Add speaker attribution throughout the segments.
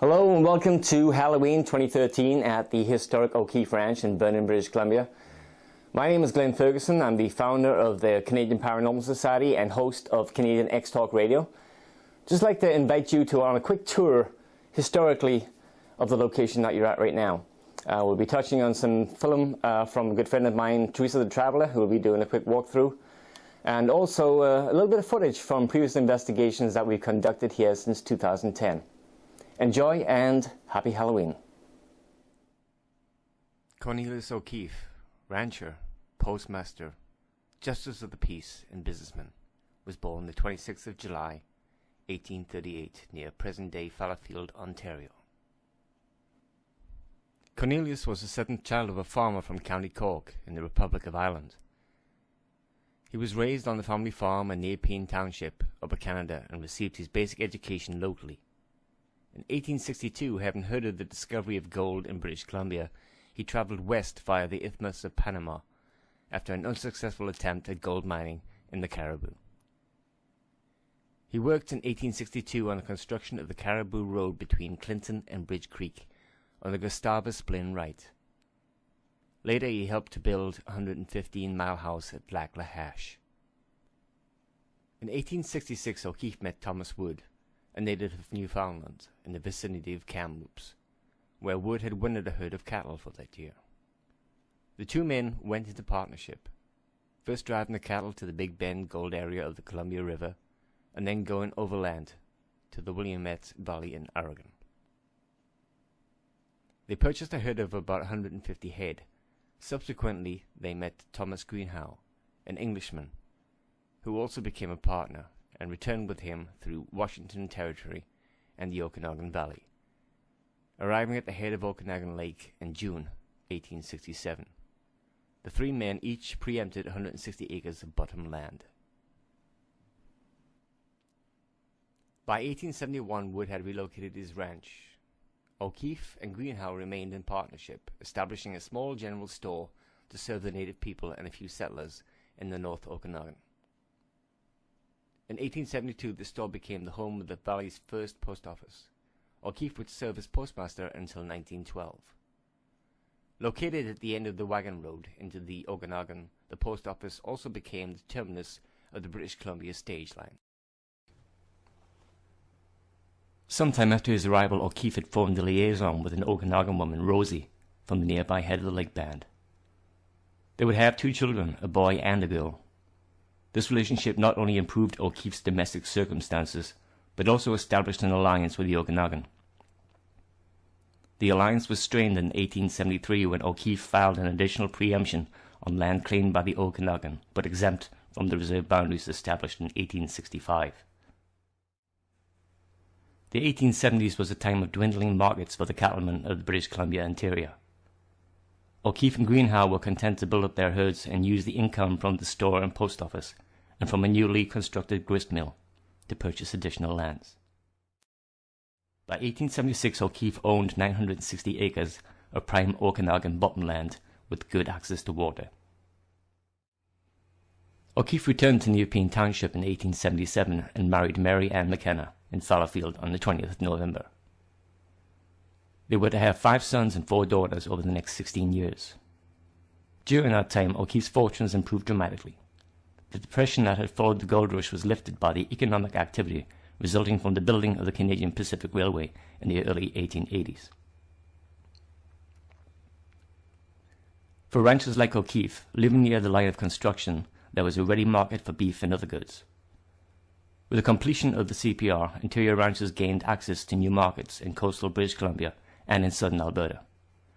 Speaker 1: Hello and welcome to Halloween 2013 at the historic O'Keefe Ranch in Vernon, British Columbia. My name is Glen Ferguson. I'm the founder of the Canadian Paranormal Society and host of Canadian X-Talk Radio. Just like to invite you on a quick tour historically of the location that you're at right now. We'll be touching on some film from a good friend of mine, Teresa the Traveller, who will be doing a quick walkthrough. And also a little bit of footage from previous investigations that we've conducted here since 2010. Enjoy and happy Halloween.
Speaker 2: Cornelius O'Keefe, rancher, postmaster, justice of the peace and businessman, was born the 26th of July, 1838, near present-day Fallowfield, Ontario. Cornelius was the seventh child of a farmer from County Cork in the Republic of Ireland. He was raised on the family farm in Nepean Township, Upper Canada, and received his basic education locally. In 1862, having heard of the discovery of gold in British Columbia, he travelled west via the Isthmus of Panama after an unsuccessful attempt at gold mining in the Cariboo. He worked in 1862 on the construction of the Cariboo Road between Clinton and Bridge Creek on the Gustavus Blinn Right. Later he helped to build a 115-mile house at Lac La Hache. In 1866 O'Keefe met Thomas Wood, a native of Newfoundland, in the vicinity of Kamloops, where Wood had wintered a herd of cattle for that year. The two men went into partnership, first driving the cattle to the Big Bend gold area of the Columbia River, and then going overland to the Willamette Valley in Oregon. They purchased a herd of about 150 head. Subsequently, they met Thomas Greenhow, an Englishman, who also became a partner, and returned with him through Washington Territory and the Okanagan Valley, arriving at the head of Okanagan Lake in June 1867. The three men each preempted 160 acres of bottom land. By 1871, Wood had relocated his ranch. O'Keefe and Greenhow remained in partnership, establishing a small general store to serve the native people and a few settlers in the North Okanagan. In 1872, the store became the home of the valley's first post office. O'Keefe would serve as postmaster until 1912. Located at the end of the wagon road into the Okanagan, the post office also became the terminus of the British Columbia stage line. Sometime after his arrival, O'Keefe had formed a liaison with an Okanagan woman, Rosie, from the nearby Head of the Lake Band. They would have two children, a boy and a girl. This relationship not only improved O'Keefe's domestic circumstances, but also established an alliance with the Okanagan. The alliance was strained in 1873 when O'Keefe filed an additional preemption on land claimed by the Okanagan, but exempt from the reserve boundaries established in 1865. The 1870s was a time of dwindling markets for the cattlemen of the British Columbia interior. O'Keefe and Greenhow were content to build up their herds and use the income from the store and post office and from a newly constructed grist mill to purchase additional lands. By 1876, O'Keefe owned 960 acres of prime Okanagan bottomland with good access to water. O'Keefe returned to Nepean Township in 1877 and married Mary Ann McKenna in Fallowfield on the 20th of November. They were to have 5 sons and 4 daughters over the next 16 years. During that time, O'Keefe's fortunes improved dramatically. The depression that had followed the gold rush was lifted by the economic activity resulting from the building of the Canadian Pacific Railway in the early 1880s. For ranchers like O'Keefe, living near the line of construction, there was a ready market for beef and other goods. With the completion of the CPR, interior ranchers gained access to new markets in coastal British Columbia and in southern Alberta,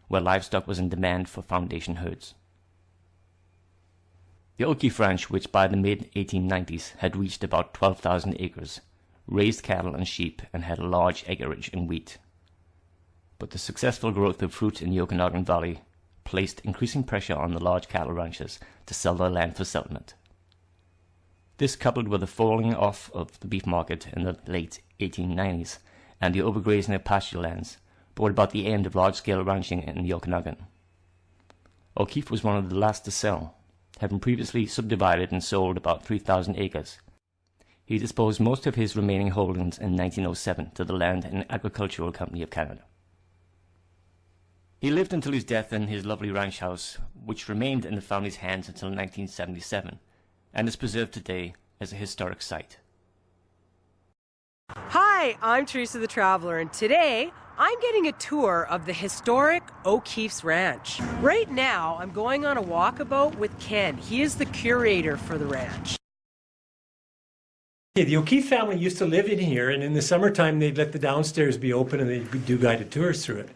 Speaker 2: where livestock was in demand for foundation herds. The O'Keefe Ranch, which by the mid-1890s had reached about 12,000 acres, raised cattle and sheep and had a large acreage in wheat. But the successful growth of fruit in the Okanagan Valley placed increasing pressure on the large cattle ranchers to sell their land for settlement. This, coupled with the falling off of the beef market in the late 1890s and the overgrazing of pasture lands, brought about the end of large-scale ranching in the Okanagan. O'Keefe was one of the last to sell, having previously subdivided and sold about 3,000 acres. He disposed most of his remaining holdings in 1907 to the Land and Agricultural Company of Canada. He lived until his death in his lovely ranch house, which remained in the family's hands until 1977, and is preserved today as a historic site.
Speaker 3: Hi, I'm Teresa the Traveller, and today I'm getting a tour of the historic O'Keefe's Ranch. Right now, I'm going on a walkabout with Ken. He is the curator for the ranch.
Speaker 4: The O'Keefe family used to live in here, and in the summertime they'd let the downstairs be open and they'd do guided tours through it.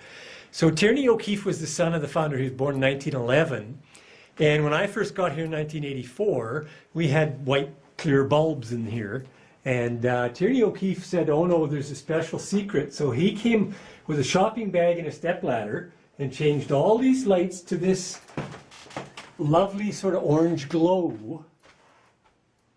Speaker 4: So Tierney O'Keefe was the son of the founder. He was born in 1911, and when I first got here in 1984, we had white clear bulbs in here, and Tierney O'Keefe said, oh no, there's a special secret. So he came with a shopping bag and a stepladder and changed all these lights to this lovely sort of orange glow.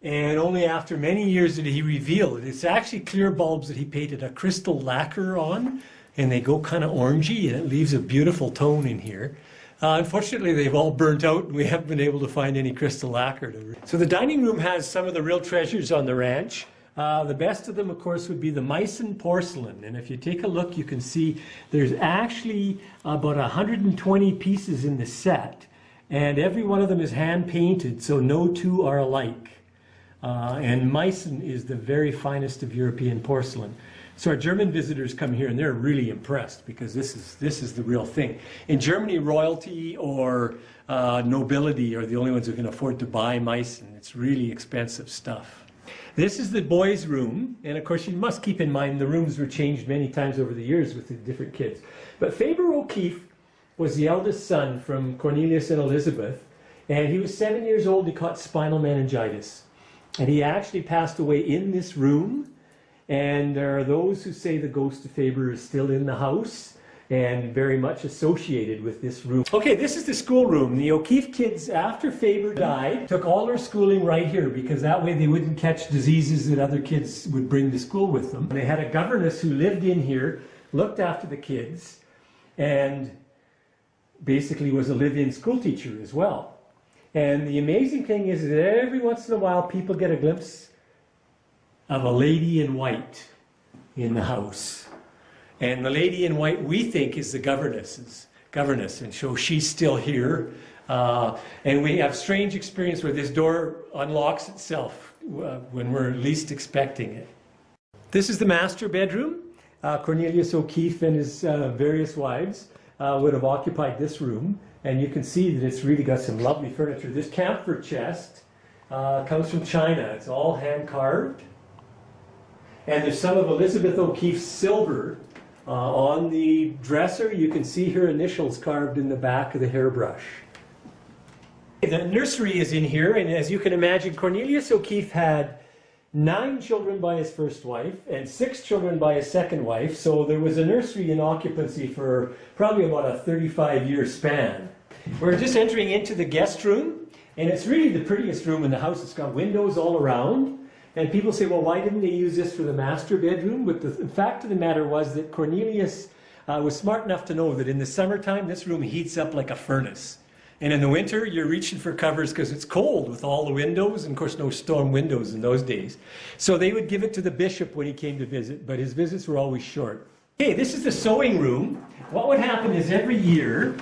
Speaker 4: And only after many years did he reveal it. It's actually clear bulbs that he painted a crystal lacquer on, and they go kind of orangey, and it leaves a beautiful tone in here. Unfortunately, they've all burnt out, and we haven't been able to find any crystal lacquer. So the dining room has some of the real treasures on the ranch. The best of them, of course, would be the Meissen porcelain. And if you take a look, you can see there's actually about 120 pieces in the set, and every one of them is hand-painted, so no two are alike. And Meissen is the very finest of European porcelain. So our German visitors come here and they're really impressed because this is the real thing. In Germany, royalty or nobility are the only ones who can afford to buy Meissen. It's really expensive stuff. This is the boys' room, and of course you must keep in mind the rooms were changed many times over the years with the different kids. But Faber O'Keefe was the eldest son from Cornelius and Elizabeth, and he was 7 years old. He caught spinal meningitis, and he actually passed away in this room. And there are those who say the ghost of Faber is still in the house and very much associated with this room. Okay, this is the schoolroom. The O'Keefe kids, after Faber died, took all their schooling right here because that way they wouldn't catch diseases that other kids would bring to school with them. They had a governess who lived in here, looked after the kids, and basically was a live-in school teacher as well. And the amazing thing is that every once in a while people get a glimpse of a lady in white in the house. And the lady in white we think is the governess, and so she's still here. And we have strange experience where this door unlocks itself when we're least expecting it. This is the master bedroom. Cornelius O'Keefe and his various wives would have occupied this room, and you can see that it's really got some lovely furniture. This camphor chest comes from China. It's all hand carved. And there's some of Elizabeth O'Keefe's silver on the dresser. You can see her initials carved in the back of the hairbrush. The nursery is in here, and as you can imagine, Cornelius O'Keefe had 9 children by his first wife and 6 children by his second wife, so there was a nursery in occupancy for probably about a 35-year span. We're just entering into the guest room, and it's really the prettiest room in the house. It's got windows all around. And people say, well, why didn't they use this for the master bedroom? But the fact of the matter was that Cornelius was smart enough to know that in the summertime, this room heats up like a furnace. And in the winter, you're reaching for covers because it's cold with all the windows, and of course no storm windows in those days. So they would give it to the bishop when he came to visit, but his visits were always short. Okay, this is the sewing room. What would happen is every year,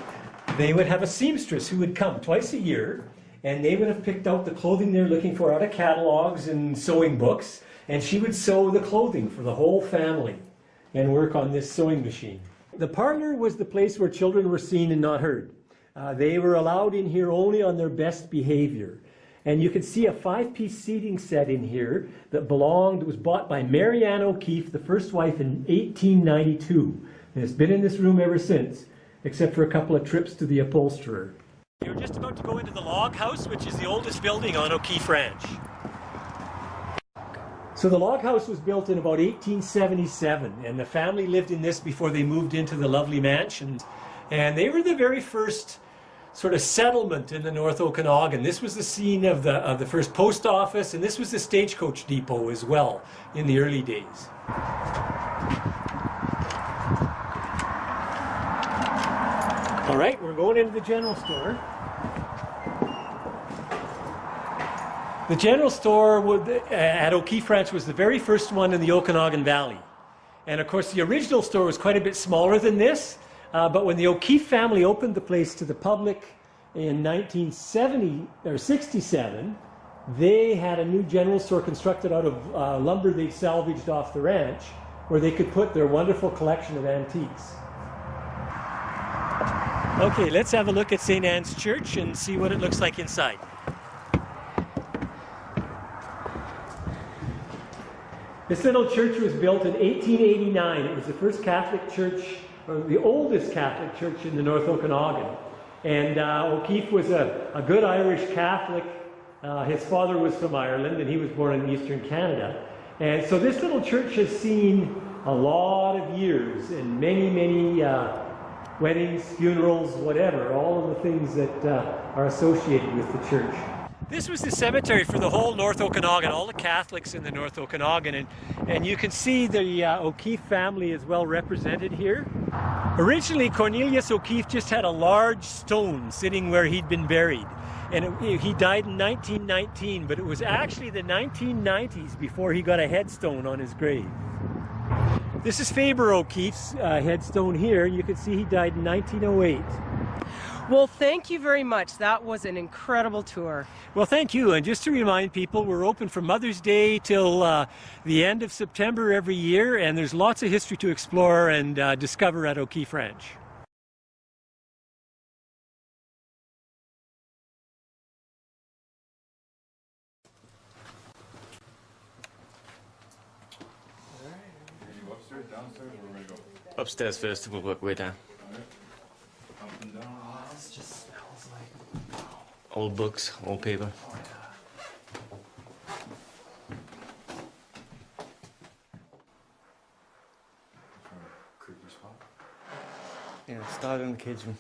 Speaker 4: they would have a seamstress who would come twice a year, and they would have picked out the clothing they're looking for out of catalogs and sewing books, and she would sew the clothing for the whole family and work on this sewing machine. The parlor was the place where children were seen and not heard. They were allowed in here only on their best behavior. And you can see a 5-piece seating set in here that was bought by Mary Ann O'Keefe, the first wife, in 1892. And it's been in this room ever since, except for a couple of trips to the upholsterer. You're just about to go into the log house, which is the oldest building on O'Keefe Ranch. So the log house was built in about 1877, and the family lived in this before they moved into the lovely mansion. And they were the very first sort of settlement in the North Okanagan. This was the scene of the first post office, and this was the stagecoach depot as well in the early days. All right, we're going into the general store. The general store at O'Keefe Ranch was the very first one in the Okanagan Valley. And of course, the original store was quite a bit smaller than this. But when the O'Keefe family opened the place to the public in 1970 or 67, they had a new general store constructed out of lumber they salvaged off the ranch, where they could put their wonderful collection of antiques. Okay, let's have a look at St. Anne's Church and see what it looks like inside. This little church was built in 1889. It was the first Catholic church, or the oldest Catholic church in the North Okanagan. And O'Keefe was a good Irish Catholic. His father was from Ireland, and he was born in eastern Canada. And so this little church has seen a lot of years and many, many weddings, funerals, whatever, all of the things that are associated with the church. This was the cemetery for the whole North Okanagan, all the Catholics in the North Okanagan, and you can see the O'Keefe family is well represented here. Originally, Cornelius O'Keefe just had a large stone sitting where he'd been buried, and he died in 1919, but it was actually the 1990s before he got a headstone on his grave. This is Faber O'Keefe's headstone here. You can see he died in 1908.
Speaker 3: Well, thank you very much. That was an incredible tour.
Speaker 4: Well, thank you. And just to remind people, we're open from Mother's Day till the end of September every year, and there's lots of history to explore and discover at O'Keefe Ranch.
Speaker 5: Upstairs, downstairs, where are we going to go?
Speaker 2: Upstairs first, we'll work way down.
Speaker 5: Up and down.
Speaker 6: This just smells like...
Speaker 2: Old books, old paper.
Speaker 6: Oh, yeah.
Speaker 5: Creepy spot.
Speaker 2: Yeah, start in the kitchen.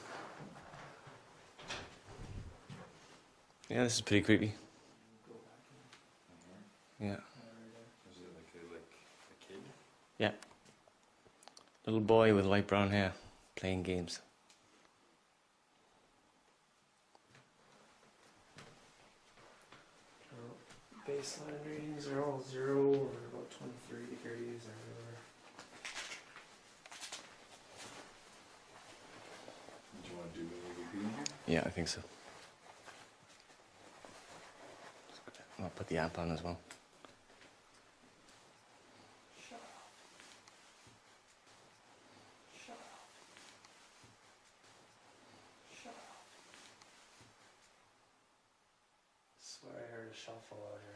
Speaker 2: Yeah, this is pretty creepy. Yeah.
Speaker 5: Is it like a kid?
Speaker 2: Yeah. Little boy with light brown hair playing games.
Speaker 6: Baseline readings are all 0 or about 23 degrees everywhere.
Speaker 5: Do you want to do the repeating here?
Speaker 2: Yeah, I think so. I'll put the app on as well.
Speaker 6: Shut up. Shut up. Shut up. I swear I heard a shuffle out here.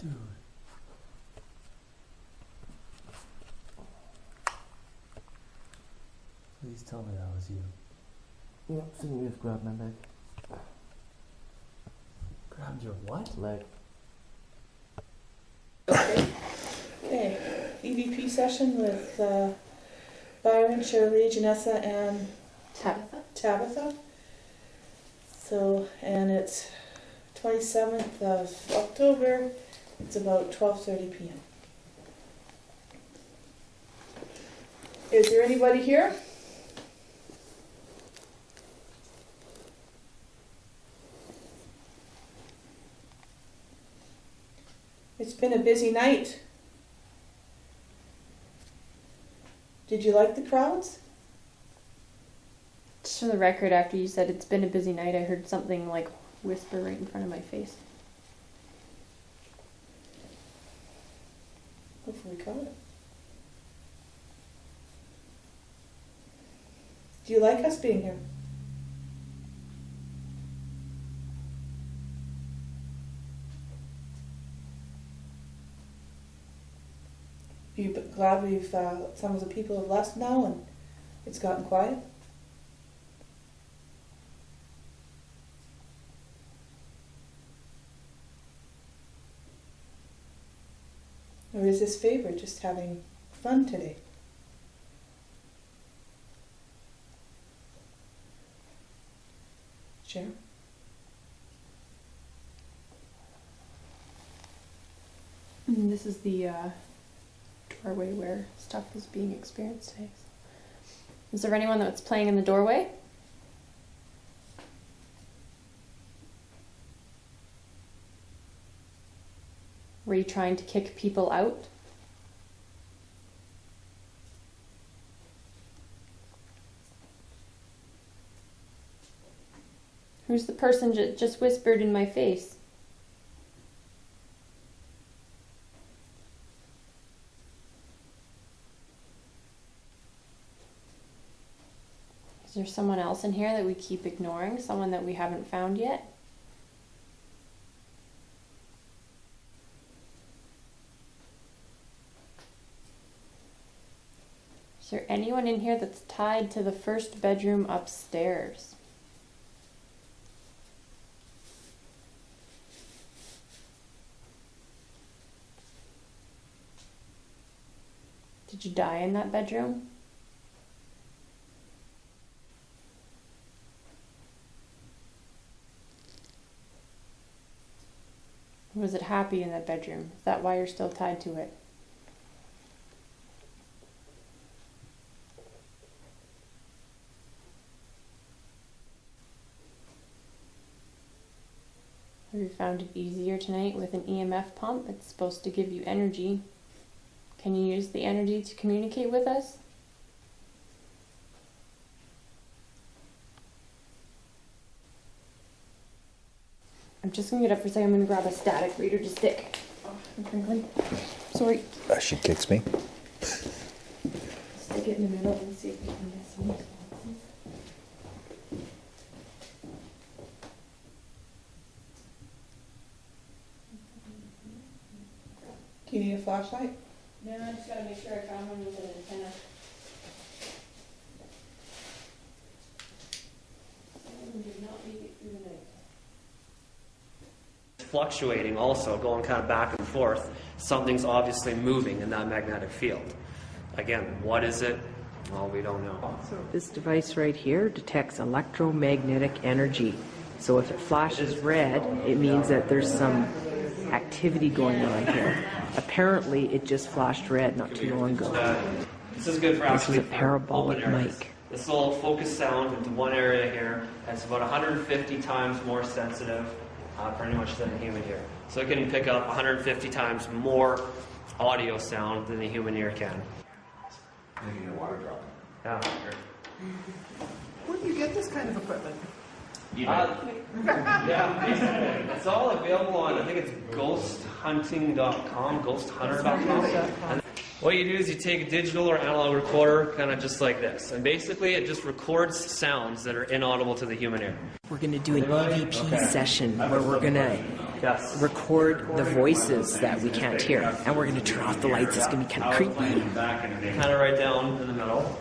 Speaker 6: Dude. Please tell me that was you.
Speaker 2: Yep, so you just grab my leg.
Speaker 6: Grabbed your what?
Speaker 2: Leg.
Speaker 7: Okay, EVP session with Byron, Sherilee, Janessa, and Tabitha. So, and it's 27th of October. It's about 12:30 p.m. Is there anybody here? It's been a busy night. Did you like the crowds?
Speaker 8: Just for the record, after you said it's been a busy night, I heard something like whisper right in front of my face.
Speaker 7: Hopefully we caught it. Do you like us being here? Are you glad we've some of the people have left now and it's gotten quiet? Or is this favor just having fun today? Sure.
Speaker 8: And this is the doorway where stuff is being experienced today. Is there anyone that's playing in the doorway? Were you trying to kick people out? Who's the person that just whispered in my face? Is there someone else in here that we keep ignoring? Someone that we haven't found yet? Is there anyone in here that's tied to the first bedroom upstairs? Did you die in that bedroom? Or was it happy in that bedroom? Is that why you're still tied to it? Have you found it easier tonight with an EMF pump? It's supposed to give you energy. Can you use the energy to communicate with us? I'm just gonna get up for a second. I'm gonna grab a static reader to stick. Oh, sorry.
Speaker 9: She kicks me.
Speaker 8: Stick it in the middle and see if we can get some responses.
Speaker 7: Do you need a flashlight?
Speaker 8: No, I just gotta make sure I found one with an antenna. Someone did not make it through the night.
Speaker 6: Fluctuating also, going kind of back and forth. Something's obviously moving in that magnetic field. Again, what is it? Well, we don't know.
Speaker 3: This device right here detects electromagnetic energy. So if it flashes red, it means that there's some activity going on here. Apparently, it just flashed red not too long ago.
Speaker 6: This is good for
Speaker 3: This is
Speaker 6: actually
Speaker 3: a parabolic
Speaker 6: open areas.
Speaker 3: mic.
Speaker 6: This will focus sound into one area here. It's about 150 times more sensitive, pretty much than a human ear. So it can pick up 150 times more audio sound than the human ear can.
Speaker 5: And you get a water drop.
Speaker 6: Yeah.
Speaker 7: Where do you get this kind of equipment?
Speaker 6: Yeah, basically. It's all available on, I think it's ghosthunting.com, ghosthunter.com. And what you do is you take a digital or analog recorder, kind of just like this. And basically it just records sounds that are inaudible to the human ear.
Speaker 3: We're going to do an EVP session where we're going to record the voices that we can't hear. And we're going to turn off the lights. It's going to be kind of creepy.
Speaker 6: Kind of right down in the middle.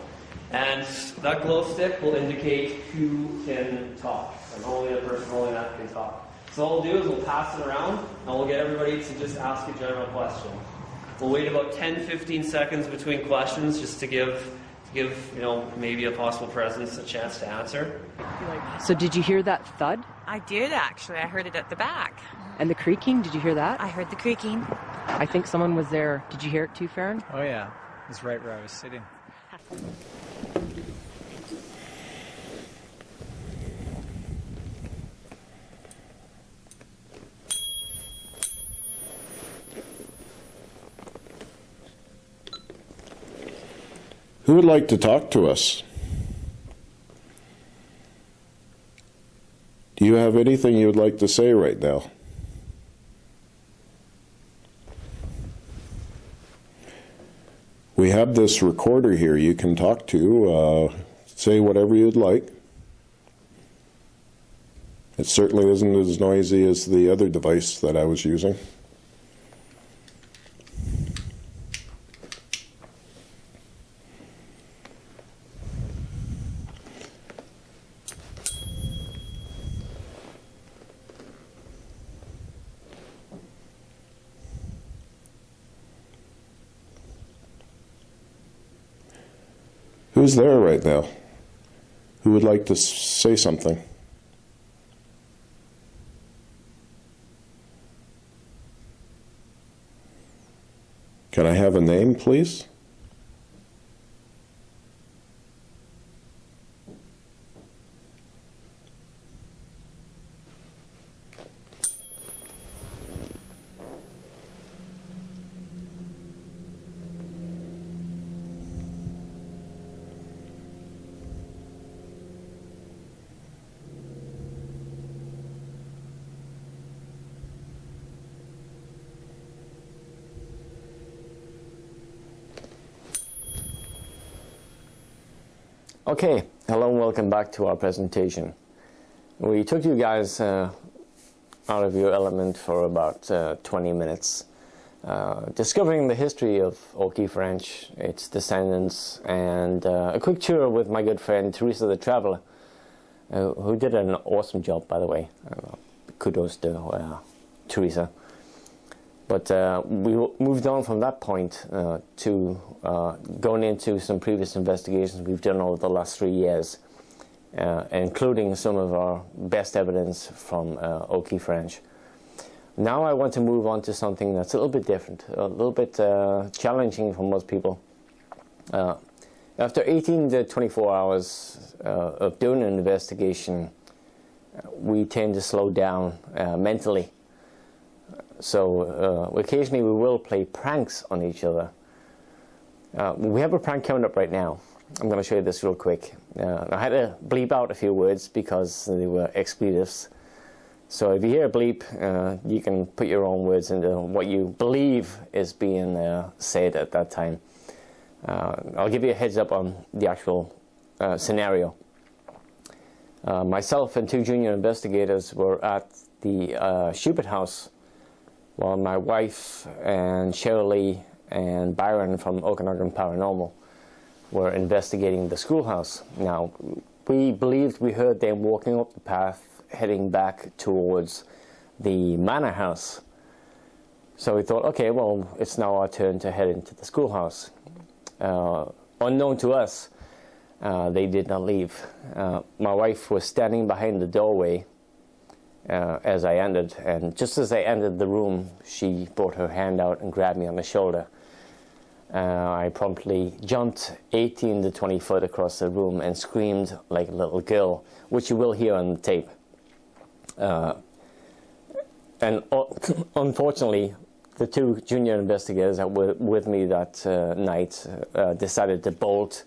Speaker 6: And that glow stick will indicate who can talk. And only the person holding that can talk. So what we'll do is we'll pass it around, and we'll get everybody to just ask a general question. We'll wait about 10-15 seconds between questions just to give maybe a possible presence a chance to answer.
Speaker 3: So did you hear that thud?
Speaker 10: I did actually. I heard it at the back.
Speaker 3: And the creaking? Did you hear that?
Speaker 10: I heard the creaking.
Speaker 3: I think someone was there. Did you hear it too, Farron?
Speaker 11: Oh yeah, it was right where I was sitting.
Speaker 12: Who would like to talk to us? Do you have anything you would like to say right now? We have this recorder here you can talk to. Say whatever you'd like. It certainly isn't as noisy as the other device that I was using. Who's there right now? Who would like to say something? Can I have a name, please?
Speaker 1: Okay, hello and welcome back to our presentation. We took you guys out of your element for about 20 minutes, discovering the history of O'Keefe Ranch, its descendants, and a quick tour with my good friend Teresa the Traveller, who did an awesome job, by the way. Kudos to Teresa. But we moved on from that point to going into some previous investigations we've done over the last 3 years, including some of our best evidence from O'Keefe Ranch. Now I want to move on to something that's a little bit different, a little bit challenging for most people. After 18 to 24 hours of doing an investigation, we tend to slow down mentally. So occasionally we will play pranks on each other. We have a prank coming up right now. I'm going to show you this real quick. I had to bleep out a few words because they were expletives. So if you hear a bleep, you can put your own words into what you believe is being said at that time. I'll give you a heads up on the actual scenario. Myself and 2 junior investigators were at the Schubert house while my wife and Sherilee and Byron from Okanagan Paranormal were investigating the schoolhouse. Now, we believed we heard them walking up the path heading back towards the manor house. So we thought, okay, well, it's now our turn to head into the schoolhouse. Unknown to us, they did not leave. My wife was standing behind the doorway as I entered, and just as I entered the room, she brought her hand out and grabbed me on the shoulder. I promptly jumped 18 to 20 foot across the room and screamed like a little girl, which you will hear on the tape. And unfortunately, the 2 junior investigators that were with me that night decided to bolt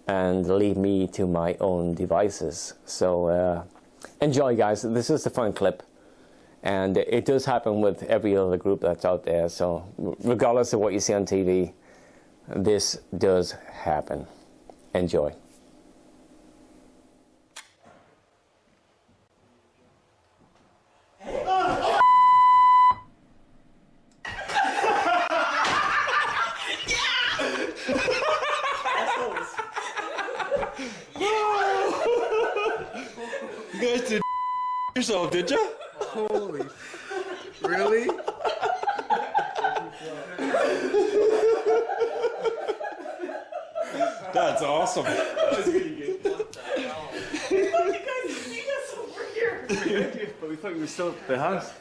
Speaker 1: and leave me to my own devices. So enjoy, guys. This is a fun clip, and it does happen with every other group that's out there. So regardless of what you see on TV, this does happen. Enjoy.
Speaker 5: You guys did yourself, did you?
Speaker 9: Holy. Really?
Speaker 5: That's awesome.
Speaker 9: But we thought you were still at the house.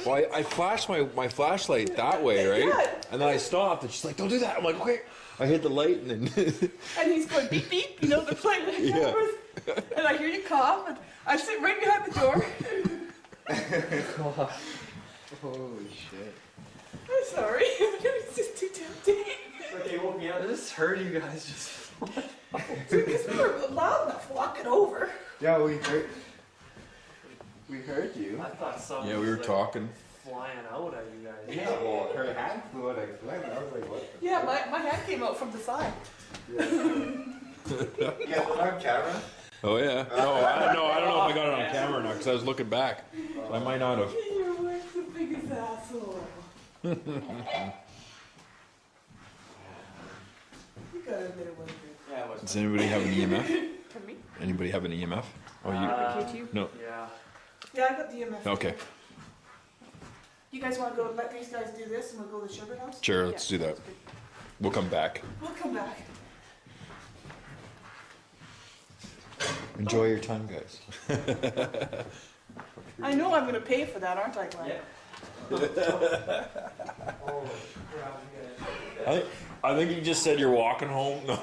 Speaker 5: Well, I flashed my flashlight that way, right? And then I stopped, and she's like, "Don't do that." I'm like, "Okay." I hit the light, and then.
Speaker 13: And he's going beep beep, you know, the plane.
Speaker 5: Yeah.
Speaker 13: And I hear you cough, and I sit right behind the door.
Speaker 9: Holy shit.
Speaker 13: I'm sorry, it was just too tempting.
Speaker 9: Okay, woke me up. This hurt you guys just.
Speaker 13: Because we were loud enough walking over.
Speaker 9: Yeah, we heard you.
Speaker 6: I thought something
Speaker 5: Yeah, we were talking.
Speaker 6: flying out at you guys.
Speaker 9: Yeah, well, her hand flew out. I was like, what?
Speaker 13: Yeah, my hand came out from the side.
Speaker 9: Yeah, on camera.
Speaker 5: Oh yeah. No, I don't know if I got it on camera or not because I was looking back. So I might not have.
Speaker 13: You're like the biggest asshole. You gotta admit it wasn't good.
Speaker 6: Yeah, it was.
Speaker 5: Does anybody have an EMF?
Speaker 13: For me?
Speaker 5: Anybody have an EMF? Oh,
Speaker 13: K2?
Speaker 5: No.
Speaker 6: Yeah.
Speaker 13: Yeah, I got the EMF.
Speaker 5: Okay.
Speaker 13: You guys want to go let these guys do this and we'll go to the Sugar House?
Speaker 5: Sure, let's do that. We'll come back.
Speaker 13: We'll come back.
Speaker 9: Enjoy your time, guys.
Speaker 13: I know I'm going to pay for that, aren't I, Glen?
Speaker 6: Yeah.
Speaker 5: I think you just said you're walking home. No.